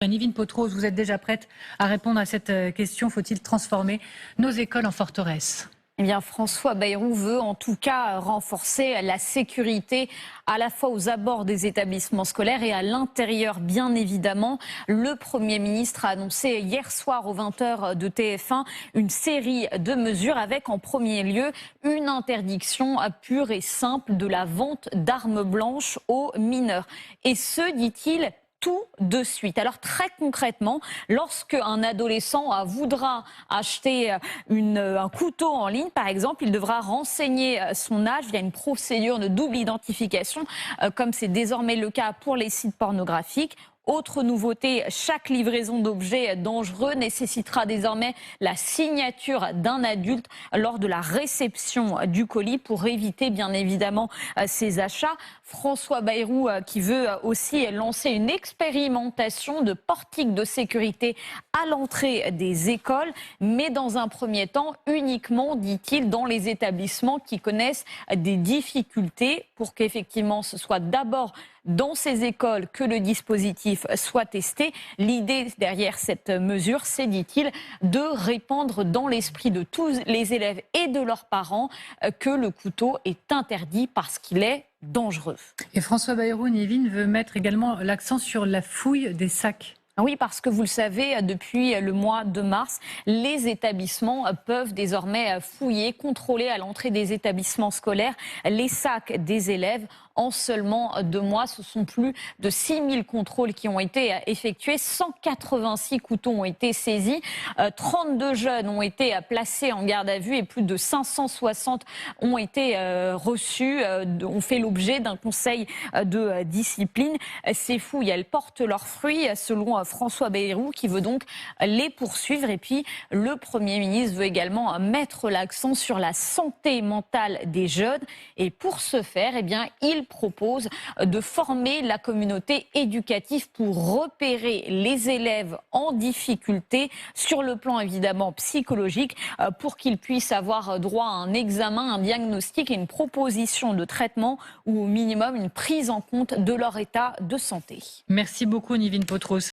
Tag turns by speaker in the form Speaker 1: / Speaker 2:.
Speaker 1: Nivine Potros, vous êtes déjà prête à répondre à cette question. Faut-il transformer nos écoles en forteresses?
Speaker 2: Eh bien, François Bayrou veut en tout cas renforcer la sécurité à la fois aux abords des établissements scolaires et à l'intérieur, bien évidemment. Le Premier ministre a annoncé hier soir aux 20h de TF1 une série de mesures avec en premier lieu une interdiction pure et simple de la vente d'armes blanches aux mineurs. Et ce, dit-il, tout de suite. Alors très concrètement, lorsque un adolescent voudra acheter un couteau en ligne, par exemple, il devra renseigner son âge via une procédure de double identification, comme c'est désormais le cas pour les sites pornographiques. Autre nouveauté, chaque livraison d'objets dangereux nécessitera désormais la signature d'un adulte lors de la réception du colis pour éviter bien évidemment ces achats. François Bayrou qui veut aussi lancer une expérimentation de portique de sécurité à l'entrée des écoles, mais dans un premier temps uniquement, dit-il, dans les établissements qui connaissent des difficultés pour qu'effectivement ce soit d'abord dans ces écoles que le dispositif soit testé. L'idée derrière cette mesure, c'est, dit-il, de répandre dans l'esprit de tous les élèves et de leurs parents que le couteau est interdit parce qu'il est dangereux.
Speaker 1: Et François Bayrou, Nivine veut mettre également l'accent sur la fouille des sacs.
Speaker 2: Oui, parce que vous le savez, depuis le mois de mars, les établissements peuvent désormais fouiller, contrôler à l'entrée des établissements scolaires les sacs des élèves. En seulement 2 mois, ce sont plus de 6000 contrôles qui ont été effectués. 186 couteaux ont été saisis. 32 jeunes ont été placés en garde à vue et plus de 560 ont été reçus, ont fait l'objet d'un conseil de discipline. Ces fouilles, elles portent leurs fruits, selon François Bayrou, qui veut donc les poursuivre. Et puis, le Premier ministre veut également mettre l'accent sur la santé mentale des jeunes. Et pour ce faire, eh bien, il propose de former la communauté éducative pour repérer les élèves en difficulté sur le plan évidemment psychologique, pour qu'ils puissent avoir droit à un examen, un diagnostic et une proposition de traitement ou au minimum une prise en compte de leur état de santé.
Speaker 1: Merci beaucoup, Nivine Potros.